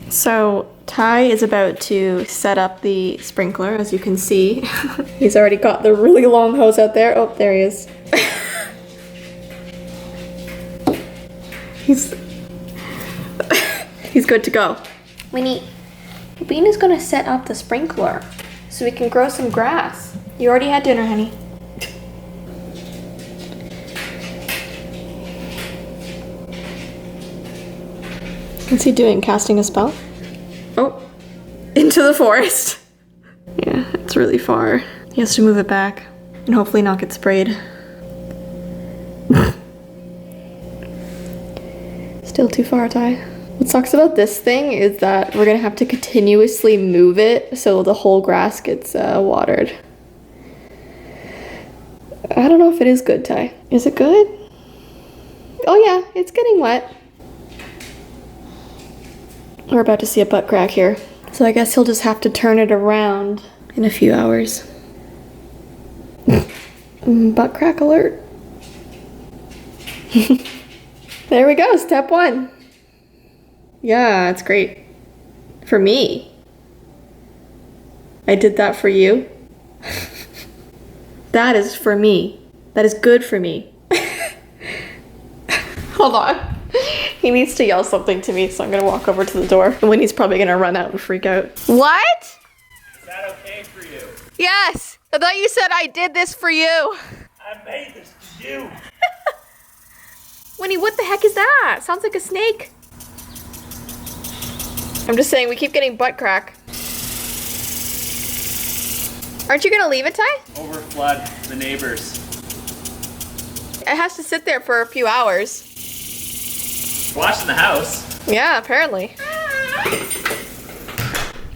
So Ty is about to set up the sprinkler, as you can see. He's already got the really long hose out there. Oh, there he is. He's good to go. Winnie, Bean is gonna set up the sprinkler so we can grow some grass. You already had dinner, honey. What's he doing? Casting a spell? Oh, into the forest. Yeah, it's really far. He has to move it back and hopefully not get sprayed. Still too far, Ty. What sucks about this thing is that we're gonna have to continuously move it so the whole grass gets watered. I don't know if it is good, Ty. Is it good? Oh yeah, it's getting wet. We're about to see a butt crack here. So I guess he'll just have to turn it around in a few hours. Butt crack alert. There we go, step one. Yeah, it's great. For me. I did that for you. That is for me. That is good for me. Hold on. He needs to yell something to me, so I'm gonna walk over to the door. And Winnie's probably gonna run out and freak out. What? Is that okay for you? Yes! I thought you said I did this for you. I made this to you. Winnie, what the heck is that? Sounds like a snake. I'm just saying, we keep getting butt crack. Aren't you gonna leave it, Ty? Overflood the neighbors. It has to sit there for a few hours. Washing the house. Yeah, apparently.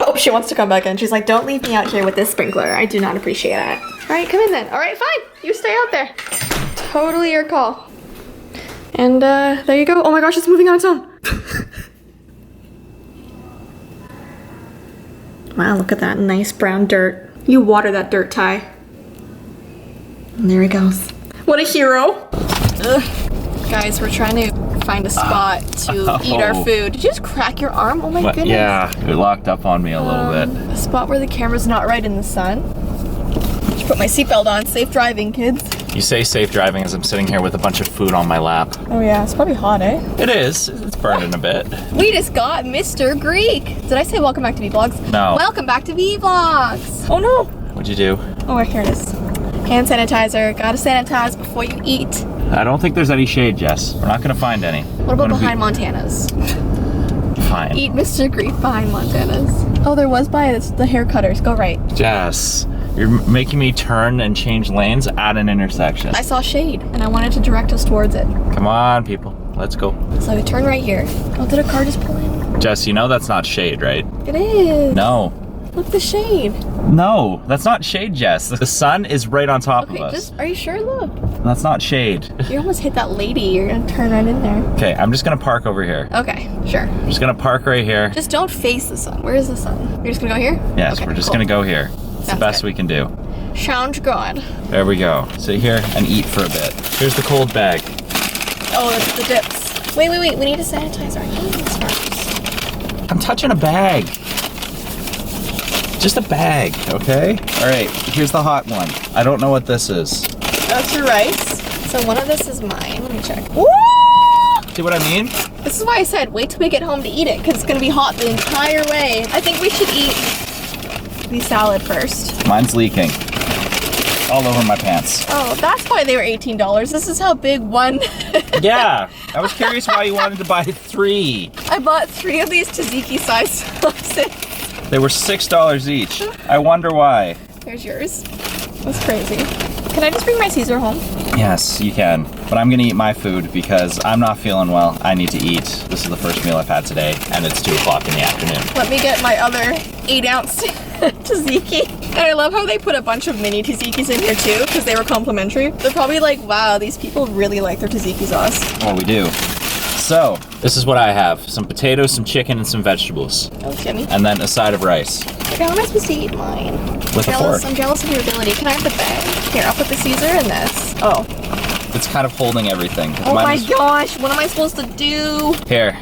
Oh, she wants to come back in. She's like, don't leave me out here with this sprinkler. I do not appreciate that. All right, come in then. All right, fine. You stay out there. Totally your call. And there you go. Oh my gosh, it's moving on its own. Wow, look at that nice brown dirt. You water that dirt, Ty. And there he goes. What a hero. Ugh. Guys, we're trying to find a spot to eat our food. Did you just crack your arm? Oh my goodness. Yeah, it locked up on me a little bit. A spot where the camera's not right in the sun. Just put my seatbelt on. Safe driving, kids. You say safe driving as I'm sitting here with a bunch of food on my lap. Oh yeah, it's probably hot, eh? It is. It's burning a bit. We just got Mr. Greek. Did I say welcome back to V-Vlogs? No. Welcome back to V-Vlogs. Oh no. What'd you do? Oh, here it is. Hand sanitizer. Gotta sanitize before you eat. I don't think there's any shade, Jess. We're not gonna find any. What about behind Montana's? Fine. Eat Mr. Greek behind Montana's. Oh, there was by the hair cutters. Go right. Jess, you're making me turn and change lanes at an intersection. I saw shade and I wanted to direct us towards it. Come on, people. Let's go. So I turn right here. Oh, did a car just pull in? Jess, you know that's not shade, right? It is. No. Look, the shade. No, that's not shade, Jess. The sun is right on top of us. Are you sure? Look. That's not shade. You almost hit that lady. You're gonna turn right in there. Okay, I'm just gonna park over here. Okay, sure. I'm just gonna park right here. Just don't face the sun. Where is the sun? You're just gonna go here? Yes, okay, we're just cool. gonna go here. It's the best we can do. Sounds good. There we go. Sit here and eat for a bit. Here's the cold bag. Oh, that's the dips. Wait. We need to sanitize our hands first. I'm touching a bag. Just a bag, okay? All right, here's the hot one. I don't know what this is. That's your rice. So one of this is mine. Let me check. Woo! See what I mean? This is why I said wait till we get home to eat it, because it's gonna be hot the entire way. I think we should eat the salad first. Mine's leaking. All over my pants. Oh, that's why they were $18. This is how big one. Yeah, I was curious why you wanted to buy 3. I bought 3 of these tzatziki size sausage. They were $6 each. I wonder why. Here's yours. That's crazy. Can I just bring my Caesar home? Yes, you can. But I'm gonna eat my food because I'm not feeling well. I need to eat. This is the first meal I've had today, and it's 2 o'clock in the afternoon. Let me get my other 8-ounce tzatziki. And I love how they put a bunch of mini tzatziki's in here too, because they were complimentary. They're probably like, wow, these people really like their tzatziki sauce. Oh, we do. So, this is what I have. Some potatoes, some chicken, and some vegetables. Oh, yummy. And then a side of rice. Okay, how am I supposed to eat mine? With a fork. I'm jealous of your ability. Can I have the bag? Here, I'll put the Caesar in this. Oh. It's kind of holding everything. Oh my gosh, what am I supposed to do? Here.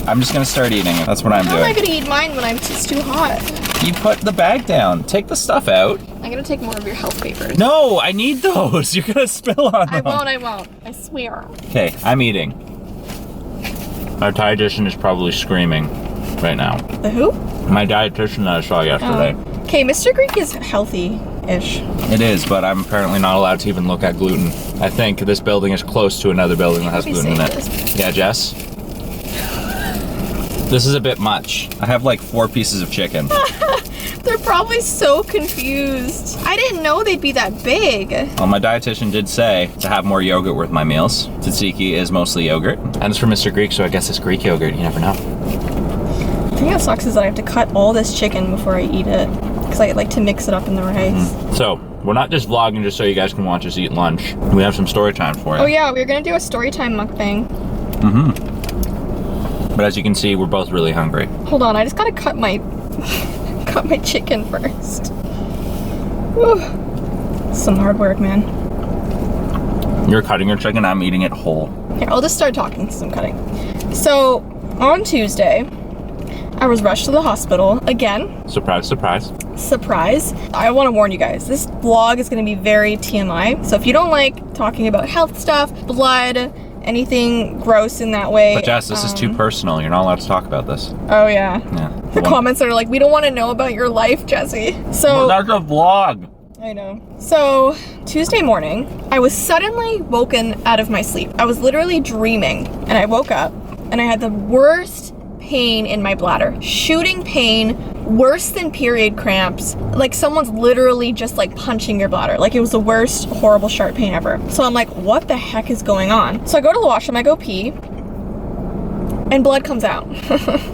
I'm just gonna start eating it. That's what I'm doing. How am I gonna eat mine when it's too hot? You put the bag down. Take the stuff out. I'm gonna take more of your health papers. No, I need those. You're gonna spill on them. I won't. I swear. Okay, I'm eating. Our dietitian is probably screaming right now. The who? My dietitian that I saw yesterday. Okay, Mr. Greek is healthy-ish. It is, but I'm apparently not allowed to even look at gluten. I think this building is close to another building that has gluten in it. Yeah, Jess? This is a bit much. I have like 4 pieces of chicken. They're probably so confused. I didn't know they'd be that big. Well, my dietitian did say to have more yogurt with my meals. Tzatziki is mostly yogurt. And it's for Mr. Greek, so I guess it's Greek yogurt. You never know. The thing that sucks is that I have to cut all this chicken before I eat it. Because I like to mix it up in the rice. So, we're not just vlogging just so you guys can watch us eat lunch. We have some story time for you. Oh yeah, we're gonna do a story time mukbang. But as you can see, we're both really hungry. Hold on, I just gotta cut my cut my chicken first. Whew. Some hard work, man. You're cutting your chicken, I'm eating it whole. Here, I'll just start talking since I'm cutting. So, on Tuesday, I was rushed to the hospital again. Surprise, surprise. Surprise. I want to warn you guys, this vlog is going to be very TMI. So if you don't like talking about health stuff, blood, anything gross in that way. But Jess, this is too personal. You're not allowed to talk about this. Oh yeah. Yeah. The comments are like, we don't want to know about your life, Jessii. So that's a vlog. I know. So Tuesday morning, I was suddenly woken out of my sleep. I was literally dreaming and I woke up and I had the worst pain in my bladder. Shooting pain, worse than period cramps. Like someone's literally just like punching your bladder. Like it was the worst, horrible sharp pain ever. So I'm like, what the heck is going on? So I go to the washroom, I go pee, and blood comes out.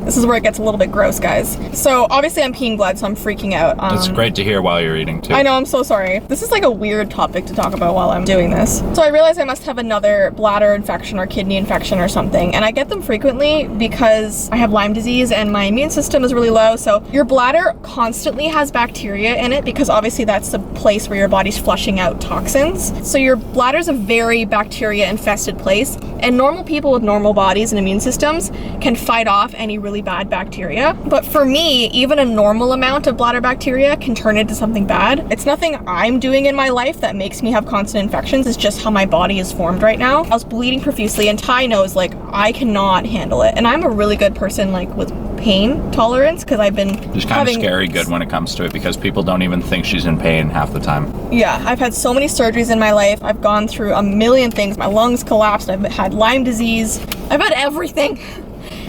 This is where it gets a little bit gross, guys. So obviously I'm peeing blood, so I'm freaking out. It's great to hear while you're eating too. I know, I'm so sorry. This is like a weird topic to talk about while I'm doing this. So I realized I must have another bladder infection or kidney infection or something. And I get them frequently because I have Lyme disease and my immune system is really low. So your bladder constantly has bacteria in it because obviously that's the place where your body's flushing out toxins. So your bladder's a very bacteria infested place. And normal people with normal bodies and immune systems can fight off any really bad bacteria. But for me, even a normal amount of bladder bacteria can turn into something bad. It's nothing I'm doing in my life that makes me have constant infections. It's just how my body is formed right now. I was bleeding profusely and Ty knows like I cannot handle it. And I'm a really good person like with pain tolerance because I've been just kind of scary good when it comes to it because people don't even think she's in pain half the time. Yeah, I've had so many surgeries in my life. I've gone through a million things. My lungs collapsed. I've had Lyme disease. I've had everything.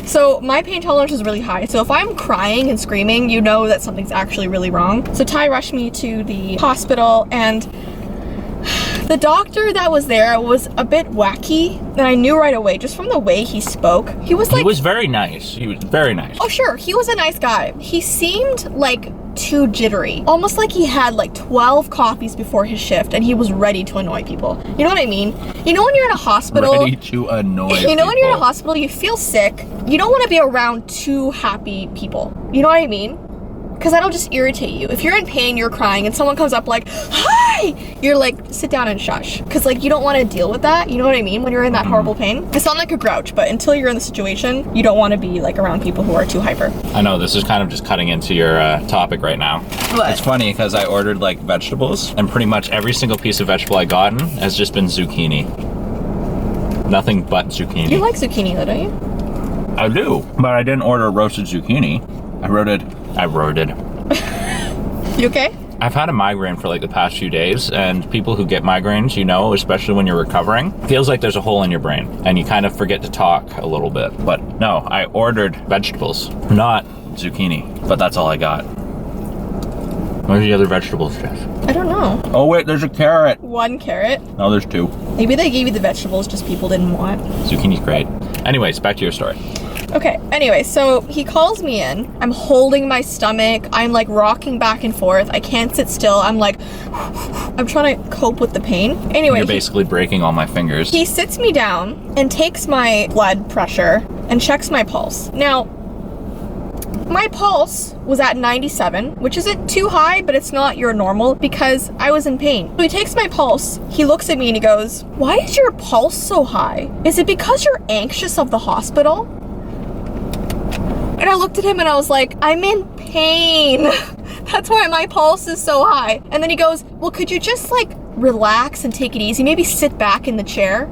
So my pain tolerance is really high. So if I'm crying and screaming, you know that something's actually really wrong. So Ty rushed me to the hospital and the doctor that was there was a bit wacky, and I knew right away just from the way he spoke. He was very nice. He was very nice. Oh sure, he was a nice guy. He seemed like too jittery. Almost like he had like 12 coffees before his shift and he was ready to annoy people. You know what I mean? You know when you're in a hospital... Ready to annoy You know when you're in a hospital, you feel sick. You don't want to be around too happy people. You know what I mean? Because that'll just irritate you. If you're in pain, you're crying, and someone comes up like, hi! You're like, sit down and shush. Because like, you don't want to deal with that. You know what I mean? When you're in that horrible pain. I sound like a grouch, but until you're in the situation, you don't want to be like around people who are too hyper. I know, this is kind of just cutting into your topic right now. What? It's funny because I ordered like vegetables, and pretty much every single piece of vegetable I gotten has just been zucchini. Nothing but zucchini. You like zucchini though, don't you? I do, but I didn't order roasted zucchini. I wrote it. You okay? I've had a migraine for like the past few days, and people who get migraines, you know, especially when you're recovering, feels like there's a hole in your brain and you kind of forget to talk a little bit. But no, I ordered vegetables, not zucchini, but that's all I got. Where's the other vegetables, Jess? I don't know. Oh wait, there's a carrot. 1 carrot. No, there's 2. Maybe they gave you the vegetables, just people didn't want. Zucchini's great. Anyways, back to your story. Okay, anyway, so he calls me in. I'm holding my stomach. I'm like rocking back and forth. I can't sit still. I'm like, I'm trying to cope with the pain. Anyway, You're basically breaking all my fingers. he sits me down and takes my blood pressure and checks my pulse. Now, my pulse was at 97, which isn't too high, but it's not your normal because I was in pain. So he takes my pulse, he looks at me and he goes, "Why is your pulse so high? Is it because you're anxious of the hospital?" And I looked at him and I was like, "I'm in pain. That's why my pulse is so high." And then he goes, "Well, could you just like relax and take it easy? Maybe sit back in the chair."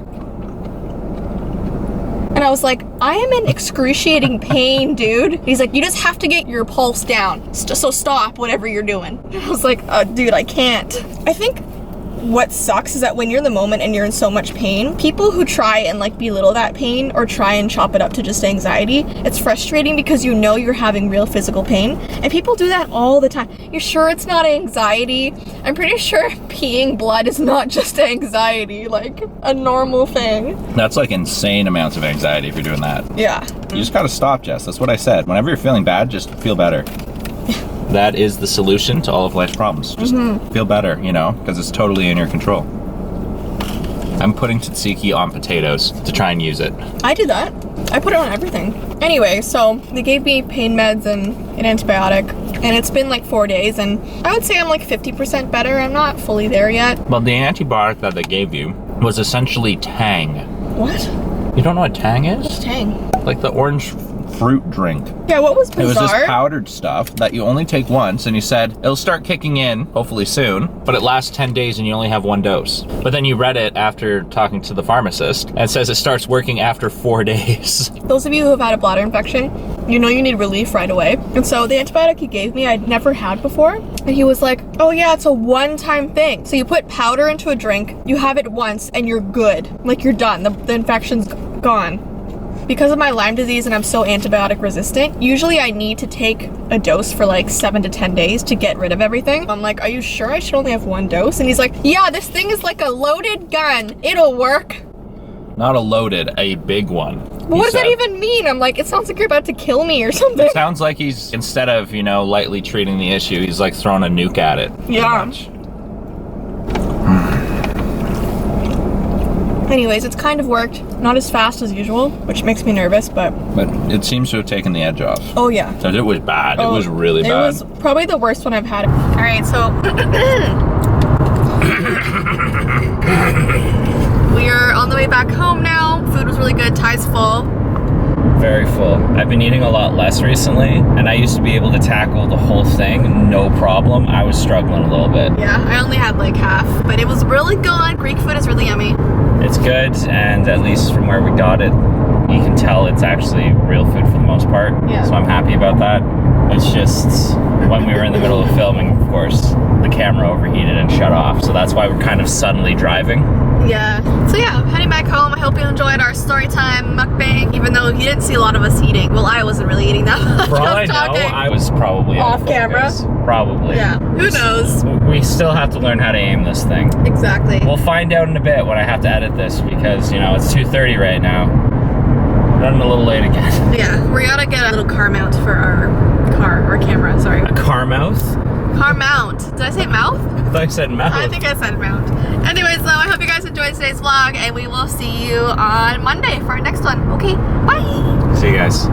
And I was like, "I am in excruciating pain, dude." He's like, "You just have to get your pulse down. So stop whatever you're doing." And I was like, dude, I can't. I think what sucks is that when you're in the moment and you're in so much pain, people who try and like belittle that pain or try and chop it up to just anxiety, it's frustrating because you know you're having real physical pain. And people do that all the time. You're sure it's not anxiety? I'm pretty sure peeing blood is not just anxiety, like a normal thing. That's like insane amounts of anxiety if you're doing that. Yeah. You just gotta stop, Jess. That's what I said. Whenever you're feeling bad, just feel better. That is the solution to all of life's problems. Just feel better, you know, because it's totally in your control. I'm putting tzatziki on potatoes to try and use it. I did that. I put it on everything. Anyway, so they gave me pain meds and an antibiotic, and it's been like 4 days, and I would say I'm like 50% better. I'm not fully there yet. Well, the antibiotic that they gave you was essentially Tang. What? You don't know what Tang is? What's Tang? Like the orange fruit drink. Yeah, what was bizarre? It was this powdered stuff that you only take once, and you said it'll start kicking in hopefully soon, but it lasts 10 days and you only have 1 dose. But then you read it after talking to the pharmacist, and it says it starts working after 4 days. Those of you who have had a bladder infection, you know you need relief right away. And so the antibiotic he gave me, I'd never had before. And he was like, "Oh yeah, it's a one-time thing. So you put powder into a drink, you have it once, and you're good. Like you're done. The infection's gone." Because of my Lyme disease and I'm so antibiotic resistant, usually I need to take a dose for like 7 to 10 days to get rid of everything. I'm like, "Are you sure I should only have 1 dose?" And he's like, "Yeah, this thing is like a loaded gun. It'll work." Not a loaded, a big one. But what does that even mean? I'm like, it sounds like you're about to kill me or something. It sounds like he's, instead of, you know, lightly treating the issue, he's like throwing a nuke at it. Yeah. Anyways, it's kind of worked. Not as fast as usual, which makes me nervous, but it seems to have taken the edge off. oh yeah. Because it was bad. It was really bad. It was probably the worst one I've had. All right, so we are on the way back home now. Food was really good. Ty's full. Very full. I've been eating a lot less recently, and I used to be able to tackle the whole thing, no problem. I was struggling a little bit. Yeah, I only had like half, but it was really good. Greek food is really yummy. It's good, and at least from where we got it, you can tell it's actually real food for the most part. Yeah. So I'm happy about that. It's just when we were in the middle of filming, of course, the camera overheated and shut off. So that's why we're kind of suddenly driving. Yeah. So yeah, I'm heading back home. I hope you enjoyed our story time mukbang, even though you didn't see a lot of us eating. Well, I wasn't really eating that much. For all I know, talking. I was probably Off out of camera? focus. Probably. Yeah, who knows? We still have to learn how to aim this thing. Exactly. We'll find out in a bit when I have to edit this because, you know, it's 2:30 right now. Running a little late again. Yeah, we gotta get a little car mount for our camera, sorry. A car mouth? Car mount. Did I say mouth? I thought you said mouth. I think I said mount. Anyways, though, I hope you guys enjoyed today's vlog, and we will see you on Monday for our next one. Okay, bye! See you guys.